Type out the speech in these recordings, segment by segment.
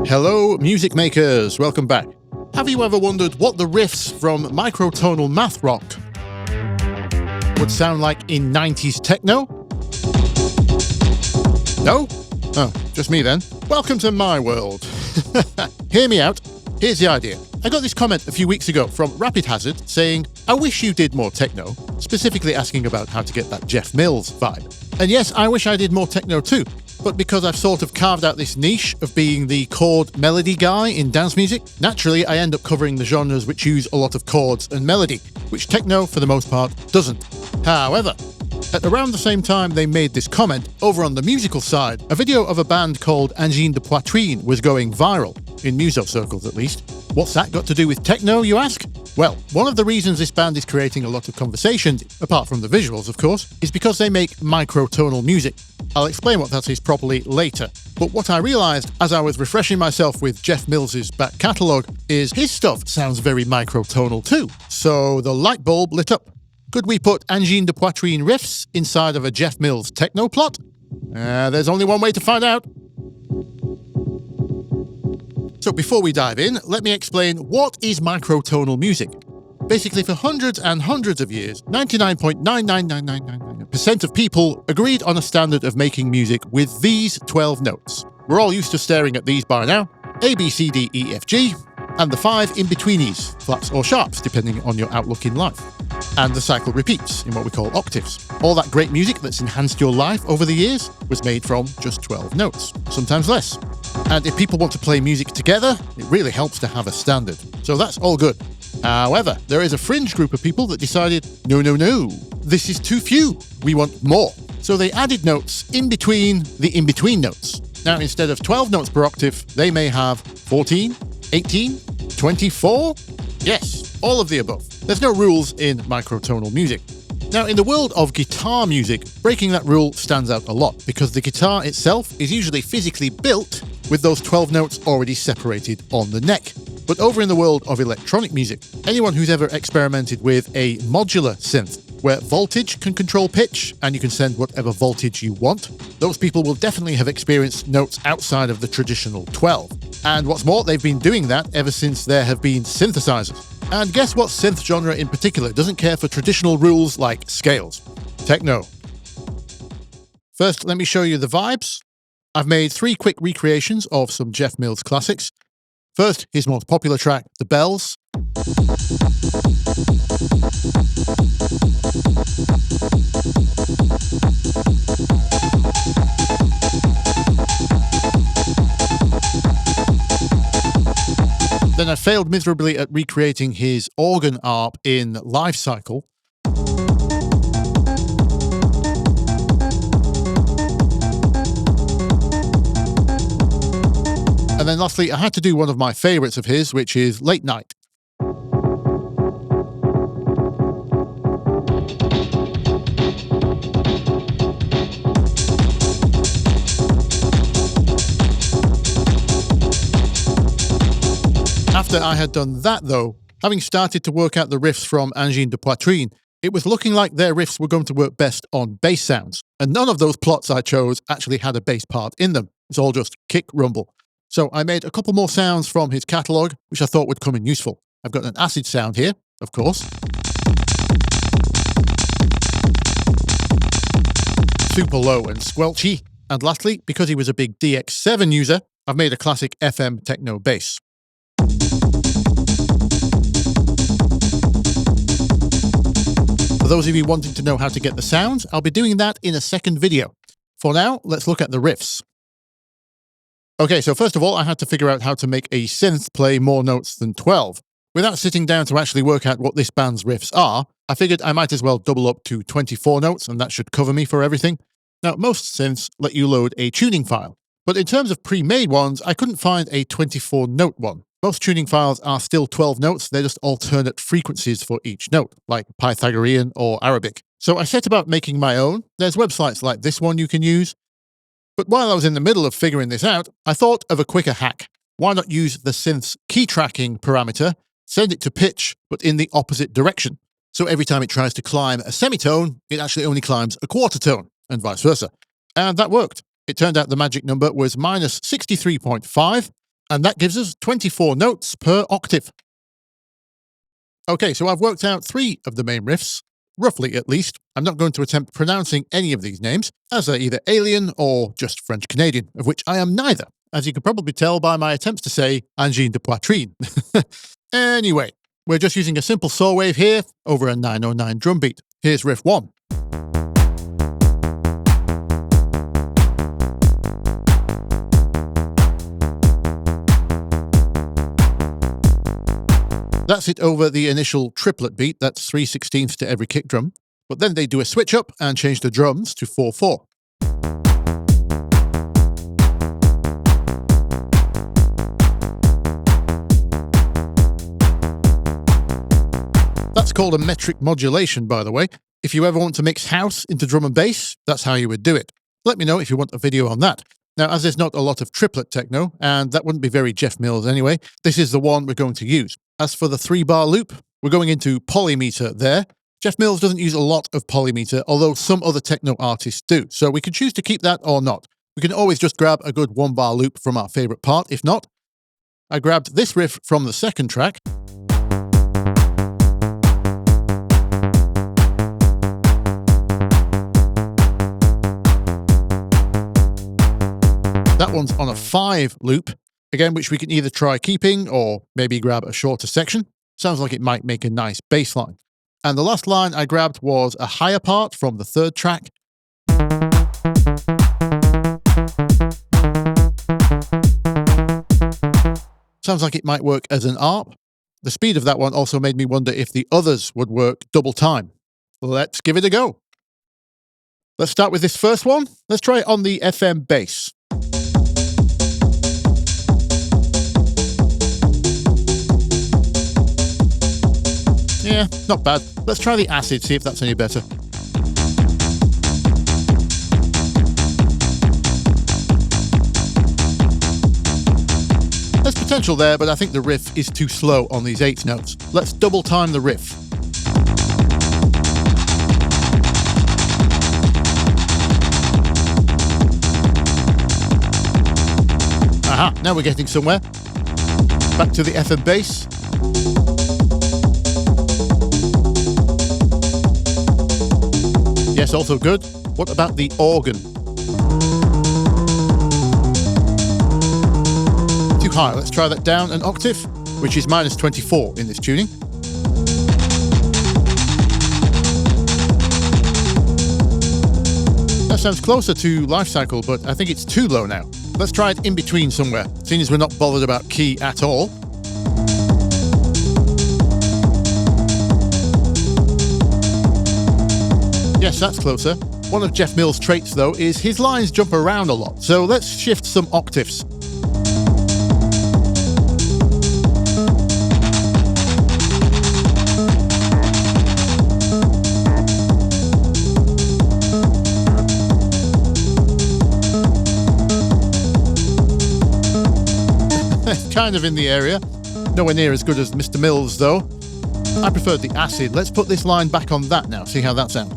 Hello, music makers, welcome back. Have you ever wondered what the riffs from microtonal math rock would sound like in 90s techno? No? Oh, just me then. Welcome to my world. Hear me out. Here's the idea. I got this comment a few weeks ago from Rapid Hazard saying, I wish you did more techno, specifically asking about how to get that Jeff Mills vibe. And yes, I wish I did more techno too, but because I've sort of carved out this niche of being the chord melody guy in dance music, naturally I end up covering the genres which use a lot of chords and melody, which techno, for the most part, doesn't. However, at around the same time they made this comment, over on the musical side, a video of a band called Angine De Poitrine was going viral, in muso circles at least. What's that got to do with techno, you ask? Well, one of the reasons this band is creating a lot of conversation, apart from the visuals of course, is because they make microtonal music. I'll explain what that is properly later. But what I realised as I was refreshing myself with Jeff Mills's back catalogue is his stuff sounds very microtonal too. So the light bulb lit up. Could we put Angine De Poitrine riffs inside of a Jeff Mills techno plot? There's only one way to find out. So before we dive in, let me explain what is microtonal music. Basically, for hundreds and hundreds of years, 99.99999% of people agreed on a standard of making music with these 12 notes. We're all used to staring at these by now: A, B, C, D, E, F, G, and the 5 in-betweenies, flats or sharps, depending on your outlook in life. And the cycle repeats in what we call octaves. All that great music that's enhanced your life over the years was made from just 12 notes, sometimes less. And if people want to play music together, it really helps to have a standard. So that's all good. However, there is a fringe group of people that decided, no, this is too few, we want more. So they added notes in between the in-between notes. Now, instead of 12 notes per octave, they may have 14, 18, 24? Yes, all of the above. There's no rules in microtonal music. Now, in the world of guitar music, breaking that rule stands out a lot because the guitar itself is usually physically built with those 12 notes already separated on the neck. But over in the world of electronic music, anyone who's ever experimented with a modular synth, where voltage can control pitch and you can send whatever voltage you want, those people will definitely have experienced notes outside of the traditional 12. And what's more, they've been doing that ever since there have been synthesizers. And guess what synth genre in particular doesn't care for traditional rules like scales? Techno. First, let me show you the vibes. I've made 3 quick recreations of some Jeff Mills classics. First, his most popular track, The Bells. Then I failed miserably at recreating his organ arp in Life Cycle. And then lastly, I had to do one of my favourites of his, which is Late Night. After I had done that though, having started to work out the riffs from Angine De Poitrine, it was looking like their riffs were going to work best on bass sounds. And none of those plots I chose actually had a bass part in them. It's all just kick rumble. So I made a couple more sounds from his catalogue, which I thought would come in useful. I've got an acid sound here, of course. Super low and squelchy. And lastly, because he was a big DX7 user, I've made a classic FM techno bass. For those of you wanting to know how to get the sounds, I'll be doing that in a second video. For now, let's look at the riffs. Okay, so first of all, I had to figure out how to make a synth play more notes than 12. Without sitting down to actually work out what this band's riffs are, I figured I might as well double up to 24 notes and that should cover me for everything. Now, most synths let you load a tuning file, but in terms of pre-made ones, I couldn't find a 24-note one. Most tuning files are still 12 notes, they're just alternate frequencies for each note, like Pythagorean or Arabic. So I set about making my own. There's websites like this one you can use. But while I was in the middle of figuring this out, I thought of a quicker hack. Why not use the synth's key tracking parameter, send it to pitch, but in the opposite direction? So every time it tries to climb a semitone, it actually only climbs a quarter tone, and vice versa. And that worked. It turned out the magic number was minus 63.5, And that gives us 24 notes per octave. Okay, so I've worked out 3 of the main riffs, roughly at least. I'm not going to attempt pronouncing any of these names, as they're either alien or just French-Canadian, of which I am neither, as you can probably tell by my attempts to say Angine De Poitrine. Anyway, we're just using a simple saw wave here over a 909 drum beat. Here's riff 1. That's it over the initial triplet beat, that's 3/16 to every kick drum. But then they do a switch up and change the drums to 4/4. That's called a metric modulation, by the way. If you ever want to mix house into drum and bass, that's how you would do it. Let me know if you want a video on that. Now, as there's not a lot of triplet techno, and that wouldn't be very Jeff Mills anyway, this is the one we're going to use. As for the 3-bar loop, we're going into polymeter there. Jeff Mills doesn't use a lot of polymeter, although some other techno artists do, so we can choose to keep that or not. We can always just grab a good 1-bar loop from our favourite part, if not. I grabbed this riff from the second track. That one's on a 5 loop, again, which we can either try keeping or maybe grab a shorter section. Sounds like it might make a nice bass line. And the last line I grabbed was a higher part from the 3rd track. Sounds like it might work as an ARP. The speed of that one also made me wonder if the others would work double time. Let's give it a go. Let's start with this first one. Let's try it on the FM bass. Yeah, not bad. Let's try the acid, see if that's any better. There's potential there, but I think the riff is too slow on these 8 notes. Let's double time the riff. Aha, now we're getting somewhere. Back to the FM bass. Yes, also good. What about the organ? Too high. Let's try that down an octave, which is -24 in this tuning. That sounds closer to Life Cycle, but I think it's too low now. Let's try it in between somewhere, seeing as we're not bothered about key at all. Yes, that's closer. One of Jeff Mills' traits, though, is his lines jump around a lot, so let's shift some octaves. Kind of in the area. Nowhere near as good as Mr. Mills, though. I preferred the acid. Let's put this line back on that now, see how that sounds.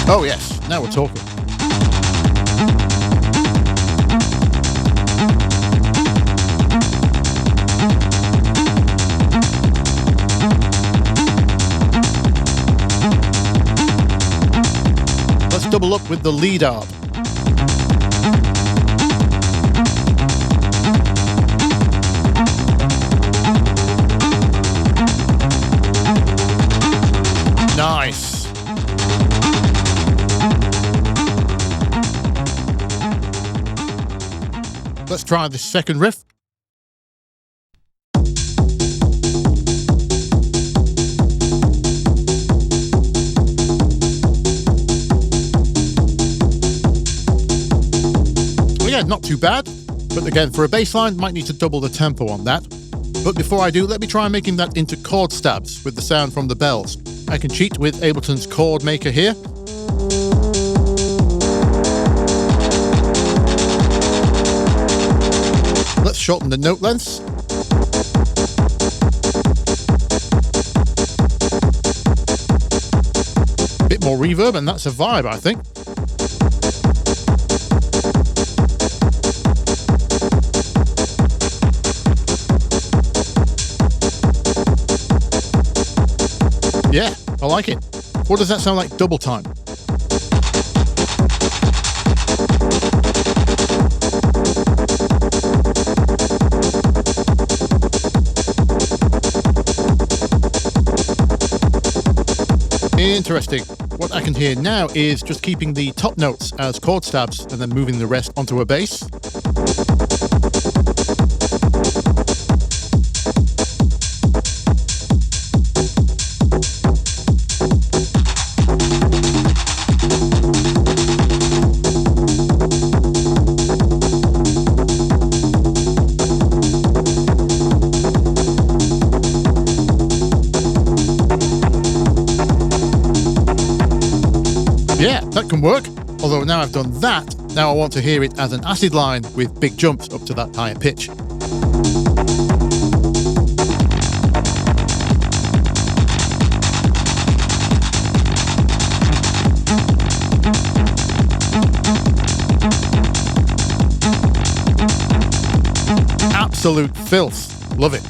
Oh yes, now we're talking. Let's double up with the lead arp. Nice. Let's try this second riff. Yeah, not too bad, but again, for a bass line, might need to double the tempo on that. But before I do, let me try making that into chord stabs with the sound from the bells. I can cheat with Ableton's chord maker here. Let's shorten the note lengths. more reverb, and that's a vibe, I think. Yeah, I like it. What does that sound like double time? Interesting. What I can hear now is just keeping the top notes as chord stabs and then moving the rest onto a bass. Yeah, that can work. Although now I've done that, now I want to hear it as an acid line with big jumps up to that higher pitch. Absolute filth. Love it.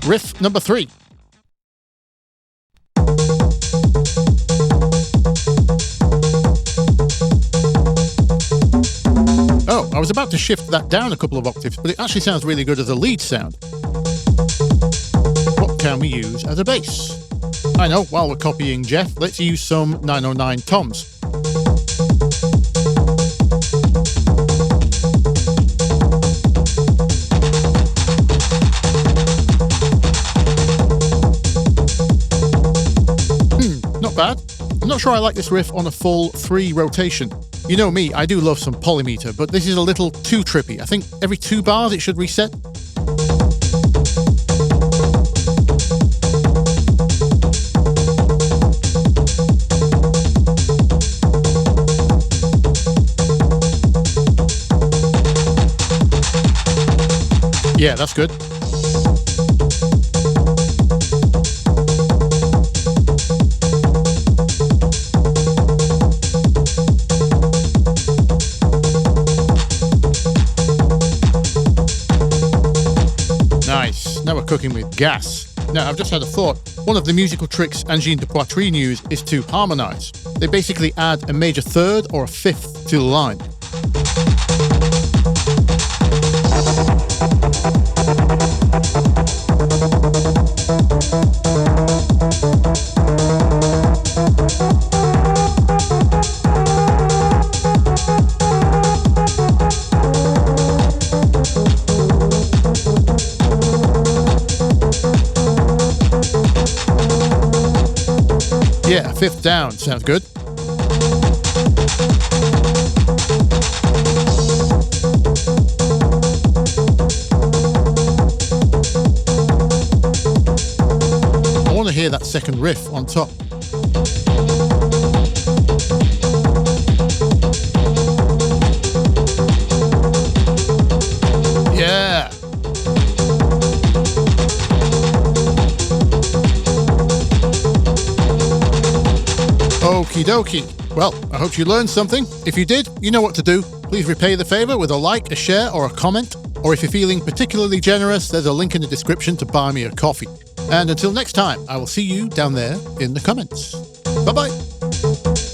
Riff number 3. Oh, I was about to shift that down a couple of octaves, but it actually sounds really good as a lead sound. What can we use as a bass? I know, while we're copying Jeff, let's use some 909 toms. Not bad. I'm not sure I like this riff on a full 3 rotation. You know me, I do love some polymeter, but this is a little too trippy. I think every 2 bars it should reset. Yeah, that's good. Nice. Now we're cooking with gas. Now, I've just had a thought. One of the musical tricks Angine De Poitrine use is to harmonize. They basically add a major third or a fifth to the line. Yeah, fifth down sounds good. I want to hear that second riff on top. Yeah. Okie dokie. Well, I hope you learned something. If you did, you know what to do. Please repay the favor with a like, a share, or a comment. Or if you're feeling particularly generous, there's a link in the description to buy me a coffee. And until next time, I will see you down there in the comments. Bye-bye.